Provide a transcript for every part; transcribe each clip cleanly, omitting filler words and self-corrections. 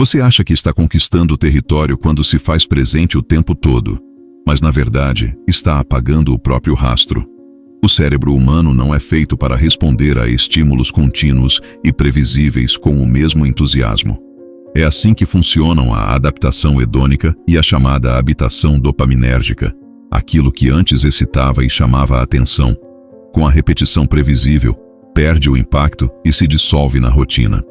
Você acha que está conquistando o território quando se faz presente o tempo todo, mas na verdade está apagando o próprio rastro. O cérebro humano não é feito para responder a estímulos contínuos e previsíveis com o mesmo entusiasmo. É assim que funcionam a adaptação hedônica e a chamada habitação dopaminérgica, aquilo que antes excitava e chamava a atenção. Com a repetição previsível, perde o impacto e se dissolve na rotina.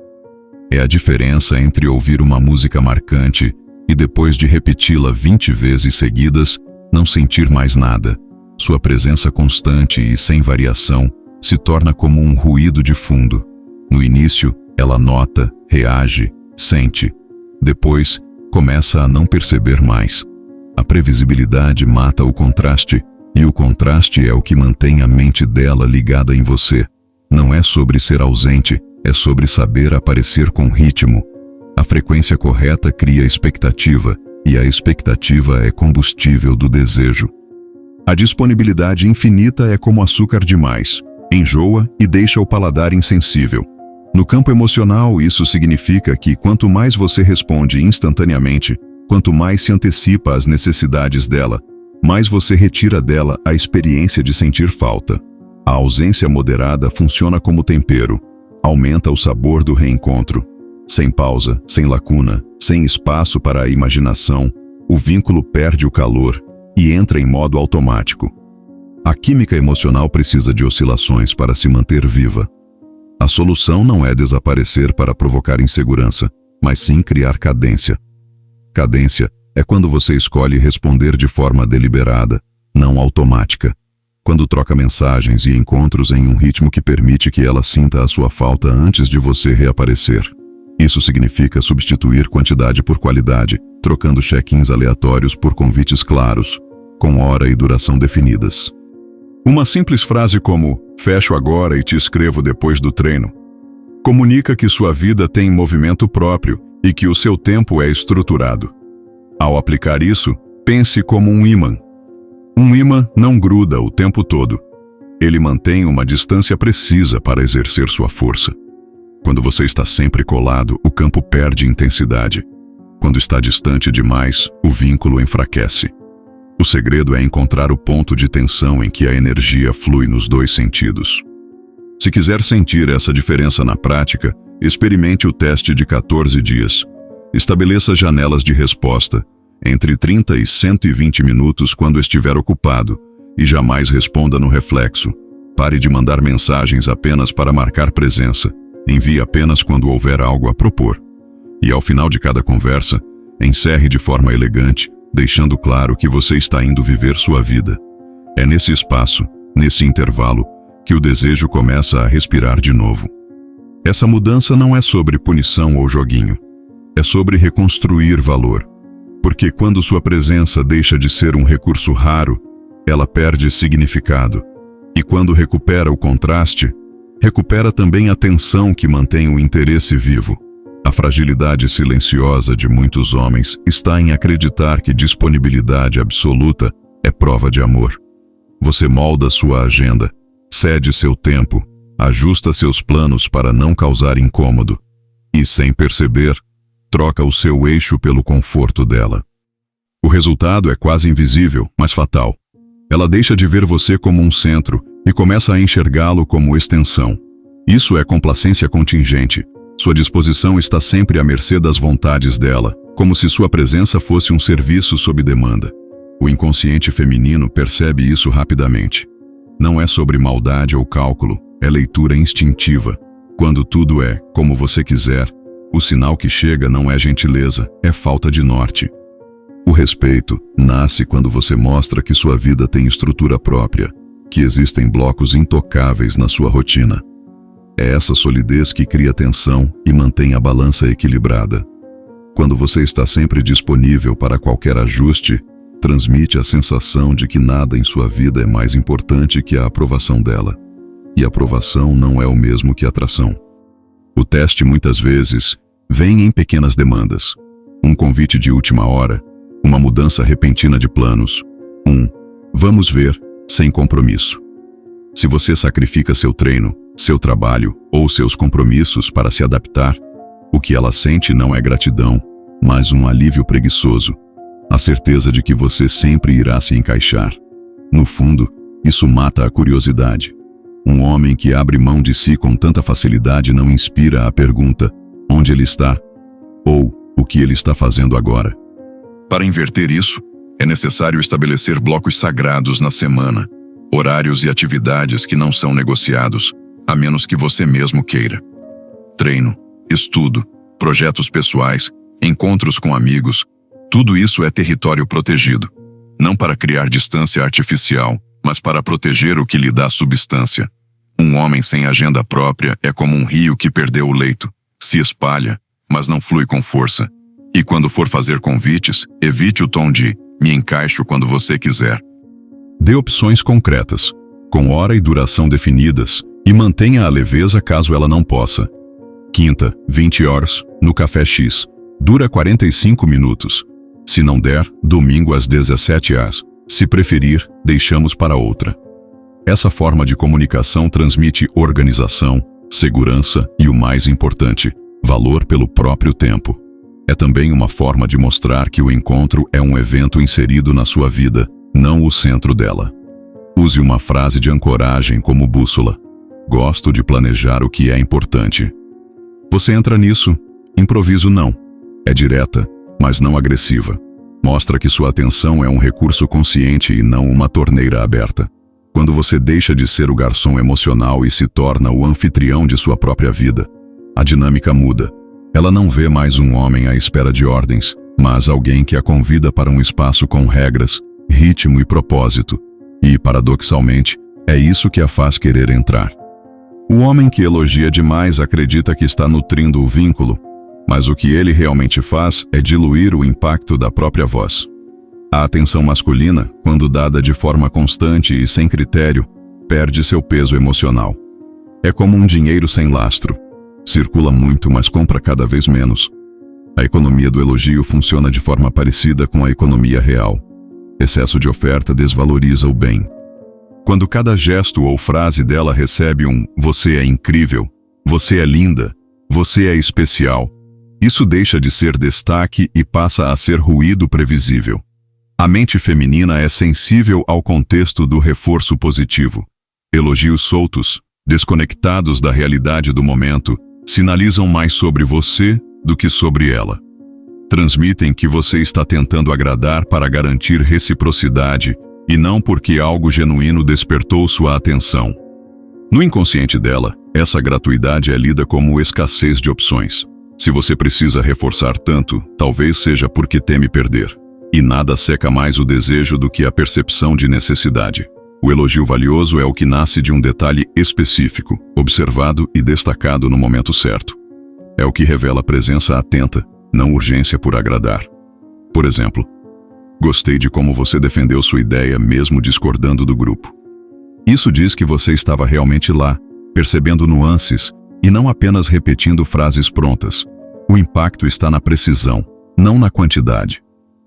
É a diferença entre ouvir uma música marcante e depois de repeti-la 20 vezes seguidas, não sentir mais nada. Sua presença constante e sem variação se torna como um ruído de fundo. No início, ela nota, reage, sente. Depois, começa a não perceber mais. A previsibilidade mata o contraste, e o contraste é o que mantém a mente dela ligada em você. Não é sobre ser ausente, é sobre saber aparecer com ritmo. A frequência correta cria expectativa, e a expectativa é combustível do desejo. A disponibilidade infinita é como açúcar demais. Enjoa e deixa o paladar insensível. No campo emocional, isso significa que quanto mais você responde instantaneamente, quanto mais se antecipa às necessidades dela, mais você retira dela a experiência de sentir falta. A ausência moderada funciona como tempero. Aumenta o sabor do reencontro. Sem pausa, sem lacuna, sem espaço para a imaginação, o vínculo perde o calor e entra em modo automático. A química emocional precisa de oscilações para se manter viva. A solução não é desaparecer para provocar insegurança, mas sim criar cadência. Cadência é quando você escolhe responder de forma deliberada, não automática. Quando troca mensagens e encontros em um ritmo que permite que ela sinta a sua falta antes de você reaparecer. Isso significa substituir quantidade por qualidade, trocando check-ins aleatórios por convites claros, com hora e duração definidas. Uma simples frase como "fecho agora e te escrevo depois do treino" comunica que sua vida tem movimento próprio e que o seu tempo é estruturado. Ao aplicar isso, pense como um ímã. Um ímã não gruda o tempo todo. Ele mantém uma distância precisa para exercer sua força. Quando você está sempre colado, o campo perde intensidade. Quando está distante demais, o vínculo enfraquece. O segredo é encontrar o ponto de tensão em que a energia flui nos dois sentidos. Se quiser sentir essa diferença na prática, experimente o teste de 14 dias. Estabeleça janelas de resposta, entre 30 e 120 minutos quando estiver ocupado, e jamais responda no reflexo. Pare de mandar mensagens apenas para marcar presença. Envie apenas quando houver algo a propor. E ao final de cada conversa, encerre de forma elegante, deixando claro que você está indo viver sua vida. É nesse espaço, nesse intervalo, que o desejo começa a respirar de novo. Essa mudança não é sobre punição ou joguinho. É sobre reconstruir valor. Porque quando sua presença deixa de ser um recurso raro, ela perde significado. E quando recupera o contraste, recupera também a tensão que mantém o interesse vivo. A fragilidade silenciosa de muitos homens está em acreditar que disponibilidade absoluta é prova de amor. Você molda sua agenda, cede seu tempo, ajusta seus planos para não causar incômodo e, sem perceber, troca o seu eixo pelo conforto dela. O resultado é quase invisível, mas fatal. Ela deixa de ver você como um centro e começa a enxergá-lo como extensão. Isso é complacência contingente. Sua disposição está sempre à mercê das vontades dela, como se sua presença fosse um serviço sob demanda. O inconsciente feminino percebe isso rapidamente. Não é sobre maldade ou cálculo, é leitura instintiva. Quando tudo é como você quiser, o sinal que chega não é gentileza, é falta de norte. O respeito nasce quando você mostra que sua vida tem estrutura própria, que existem blocos intocáveis na sua rotina. É essa solidez que cria tensão e mantém a balança equilibrada. Quando você está sempre disponível para qualquer ajuste, transmite a sensação de que nada em sua vida é mais importante que a aprovação dela. E aprovação não é o mesmo que atração. O teste muitas vezes vem em pequenas demandas. Um convite de última hora, uma mudança repentina de planos. Vamos ver, sem compromisso. Se você sacrifica seu treino, seu trabalho ou seus compromissos para se adaptar, O que ela sente não é gratidão, mas um alívio preguiçoso. A certeza de que você sempre irá se encaixar. No fundo, isso mata a curiosidade. Um homem que abre mão de si com tanta facilidade não inspira a pergunta: onde ele está? Ou, o que ele está fazendo agora? Para inverter isso, é necessário estabelecer blocos sagrados na semana, horários e atividades que não são negociados, a menos que você mesmo queira. Treino, estudo, projetos pessoais, encontros com amigos, tudo isso é território protegido. Não para criar distância artificial, mas para proteger o que lhe dá substância. Um homem sem agenda própria é como um rio que perdeu o leito. Se espalha, mas não flui com força. E quando for fazer convites, evite o tom de "me encaixo quando você quiser". Dê opções concretas, com hora e duração definidas, e mantenha a leveza caso ela não possa. Quinta, 20 horas, no Café X. Dura 45 minutos. Se não der, domingo às 17 horas. Se preferir, deixamos para outra. Essa forma de comunicação transmite organização, segurança e, o mais importante, valor pelo próprio tempo. É também uma forma de mostrar que o encontro é um evento inserido na sua vida, não o centro dela. Use uma frase de ancoragem como bússola. Gosto de planejar o que é importante. Você entra nisso? Improviso não. É direta, mas não agressiva. Mostra que sua atenção é um recurso consciente e não uma torneira aberta. Quando você deixa de ser o garçom emocional e se torna o anfitrião de sua própria vida, a dinâmica muda. Ela não vê mais um homem à espera de ordens, mas alguém que a convida para um espaço com regras, ritmo e propósito. E, paradoxalmente, é isso que a faz querer entrar. O homem que elogia demais acredita que está nutrindo o vínculo, mas o que ele realmente faz é diluir o impacto da própria voz. A atenção masculina, quando dada de forma constante e sem critério, perde seu peso emocional. É como um dinheiro sem lastro. Circula muito, mas compra cada vez menos. A economia do elogio funciona de forma parecida com a economia real. Excesso de oferta desvaloriza o bem. Quando cada gesto ou frase dela recebe um "você é incrível", "você é linda", "você é especial", isso deixa de ser destaque e passa a ser ruído previsível. A mente feminina é sensível ao contexto do reforço positivo. Elogios soltos, desconectados da realidade do momento, sinalizam mais sobre você do que sobre ela. Transmitem que você está tentando agradar para garantir reciprocidade e não porque algo genuíno despertou sua atenção. No inconsciente dela, essa gratuidade é lida como escassez de opções. Se você precisa reforçar tanto, talvez seja porque teme perder. E nada seca mais o desejo do que a percepção de necessidade. O elogio valioso é o que nasce de um detalhe específico, observado e destacado no momento certo. É o que revela presença atenta, não urgência por agradar. Por exemplo, gostei de como você defendeu sua ideia mesmo discordando do grupo. Isso diz que você estava realmente lá, percebendo nuances e não apenas repetindo frases prontas. O impacto está na precisão, não na quantidade.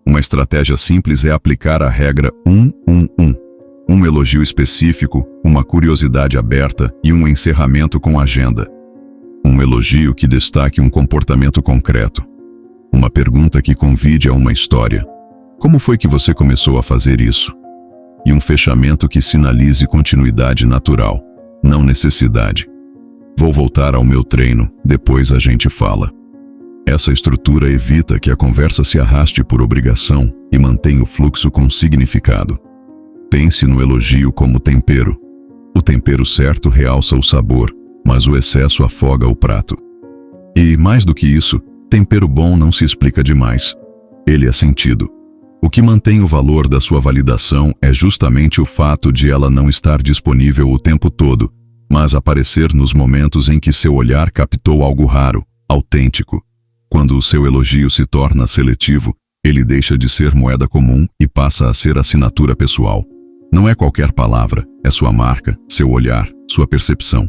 Uma estratégia simples é aplicar a regra 1-1-1. Um elogio específico, uma curiosidade aberta e um encerramento com agenda. Um elogio que destaque um comportamento concreto. Uma pergunta que convide a uma história. Como foi que você começou a fazer isso? E um fechamento que sinalize continuidade natural, não necessidade. Vou voltar ao meu treino, depois a gente fala. Essa estrutura evita que a conversa se arraste por obrigação e mantém o fluxo com significado. Pense no elogio como tempero. O tempero certo realça o sabor, mas o excesso afoga o prato. E, mais do que isso, tempero bom não se explica demais. Ele é sentido. O que mantém o valor da sua validação é justamente o fato de ela não estar disponível o tempo todo, mas aparecer nos momentos em que seu olhar captou algo raro, autêntico. Quando o seu elogio se torna seletivo, ele deixa de ser moeda comum e passa a ser assinatura pessoal. Não é qualquer palavra, é sua marca, seu olhar, sua percepção.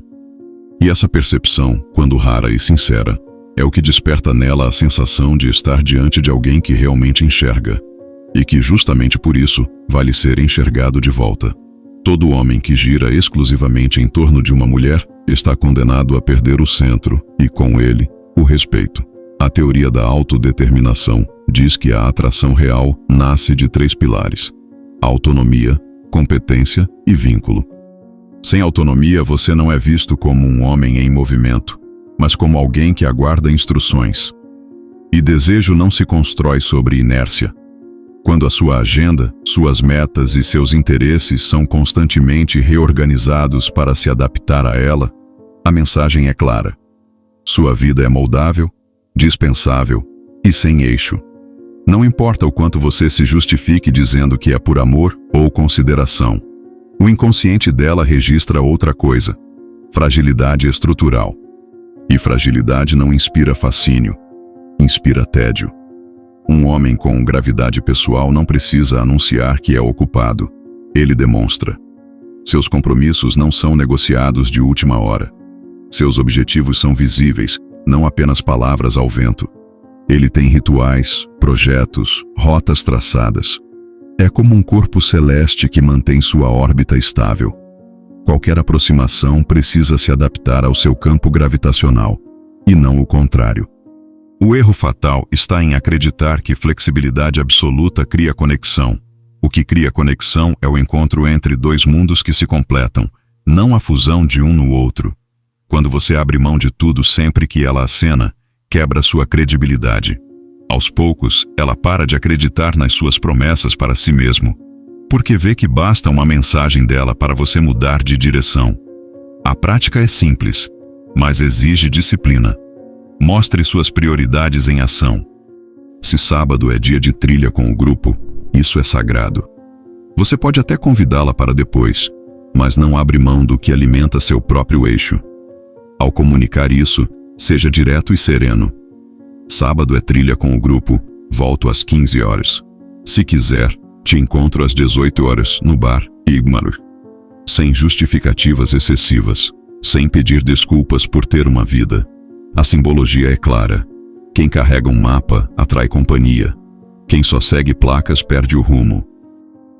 E essa percepção, quando rara e sincera, é o que desperta nela a sensação de estar diante de alguém que realmente enxerga. E que justamente por isso, vale ser enxergado de volta. Todo homem que gira exclusivamente em torno de uma mulher está condenado a perder o centro e, com ele, o respeito. A teoria da autodeterminação diz que a atração real nasce de 3 pilares: autonomia, competência e vínculo. Sem autonomia, você não é visto como um homem em movimento, mas como alguém que aguarda instruções. E desejo não se constrói sobre inércia. Quando a sua agenda, suas metas e seus interesses são constantemente reorganizados para se adaptar a ela, a mensagem é clara. Sua vida é moldável, dispensável e sem eixo. Não importa o quanto você se justifique dizendo que é por amor ou consideração. O inconsciente dela registra outra coisa: fragilidade estrutural. E fragilidade não inspira fascínio, inspira tédio. Um homem com gravidade pessoal não precisa anunciar que é ocupado. Ele demonstra. Seus compromissos não são negociados de última hora. Seus objetivos são visíveis, não apenas palavras ao vento. Ele tem rituais, projetos, rotas traçadas. É como um corpo celeste que mantém sua órbita estável. Qualquer aproximação precisa se adaptar ao seu campo gravitacional, e não o contrário. O erro fatal está em acreditar que flexibilidade absoluta cria conexão. O que cria conexão é o encontro entre 2 mundos que se completam, não a fusão de um no outro. Quando você abre mão de tudo sempre que ela acena, quebra sua credibilidade. Aos poucos, ela para de acreditar nas suas promessas para si mesmo, porque vê que basta uma mensagem dela para você mudar de direção. A prática é simples, mas exige disciplina. Mostre suas prioridades em ação. Se sábado é dia de trilha com o grupo, isso é sagrado. Você pode até convidá-la para depois, mas não abre mão do que alimenta seu próprio eixo. Ao comunicar isso, seja direto e sereno. Sábado é trilha com o grupo, volto às 15 horas. Se quiser, te encontro às 18 horas no bar Igmar. Sem justificativas excessivas, sem pedir desculpas por ter uma vida. A simbologia é clara. Quem carrega um mapa atrai companhia. Quem só segue placas perde o rumo.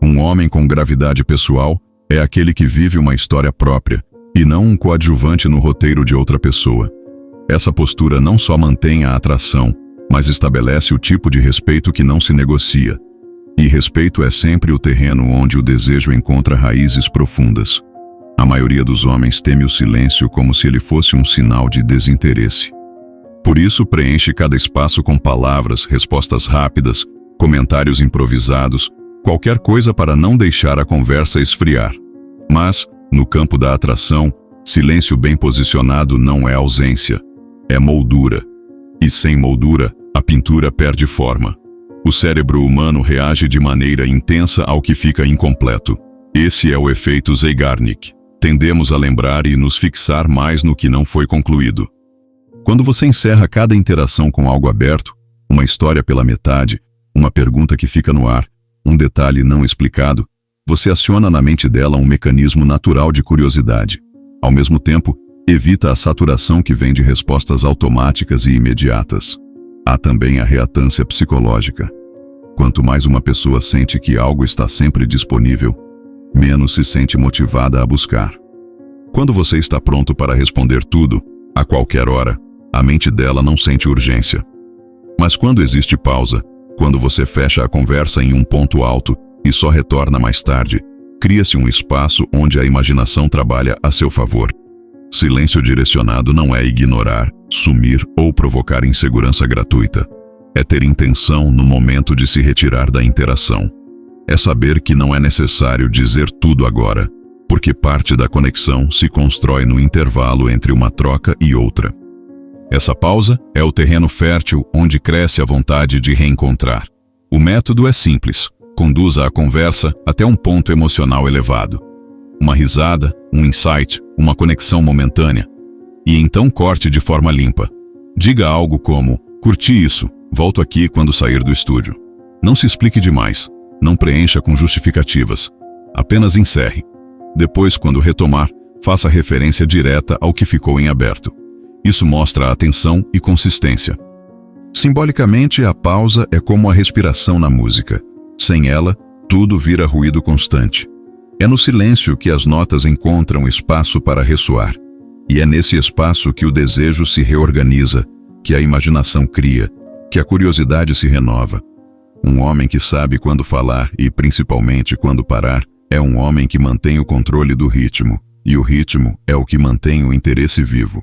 Um homem com gravidade pessoal é aquele que vive uma história própria e não um coadjuvante no roteiro de outra pessoa. Essa postura não só mantém a atração, mas estabelece o tipo de respeito que não se negocia. E respeito é sempre o terreno onde o desejo encontra raízes profundas. A maioria dos homens teme o silêncio como se ele fosse um sinal de desinteresse. Por isso preenche cada espaço com palavras, respostas rápidas, comentários improvisados, qualquer coisa para não deixar a conversa esfriar. Mas, no campo da atração, silêncio bem posicionado não é ausência, é moldura. E sem moldura, a pintura perde forma. O cérebro humano reage de maneira intensa ao que fica incompleto. Esse é o efeito Zeigarnik. Tendemos a lembrar e nos fixar mais no que não foi concluído. Quando você encerra cada interação com algo aberto, uma história pela metade, uma pergunta que fica no ar, um detalhe não explicado, você aciona na mente dela um mecanismo natural de curiosidade. Ao mesmo tempo, evita a saturação que vem de respostas automáticas e imediatas. Há também a reatância psicológica. Quanto mais uma pessoa sente que algo está sempre disponível, menos se sente motivada a buscar. Quando você está pronto para responder tudo, a qualquer hora, a mente dela não sente urgência. Mas quando existe pausa, quando você fecha a conversa em um ponto alto e só retorna mais tarde, cria-se um espaço onde a imaginação trabalha a seu favor. Silêncio direcionado não é ignorar, sumir ou provocar insegurança gratuita. É ter intenção no momento de se retirar da interação. É saber que não é necessário dizer tudo agora, porque parte da conexão se constrói no intervalo entre uma troca e outra. Essa pausa é o terreno fértil onde cresce a vontade de reencontrar. O método é simples, conduza a conversa até um ponto emocional elevado. Uma risada, um insight, uma conexão momentânea. E então corte de forma limpa. Diga algo como, curti isso, volto aqui quando sair do estúdio. Não se explique demais. Não preencha com justificativas. Apenas encerre. Depois, quando retomar, faça referência direta ao que ficou em aberto. Isso mostra atenção e consistência. Simbolicamente, a pausa é como a respiração na música. Sem ela, tudo vira ruído constante. É no silêncio que as notas encontram espaço para ressoar. E é nesse espaço que o desejo se reorganiza, que a imaginação cria, que a curiosidade se renova. Um homem que sabe quando falar e, principalmente, quando parar, é um homem que mantém o controle do ritmo, e o ritmo é o que mantém o interesse vivo.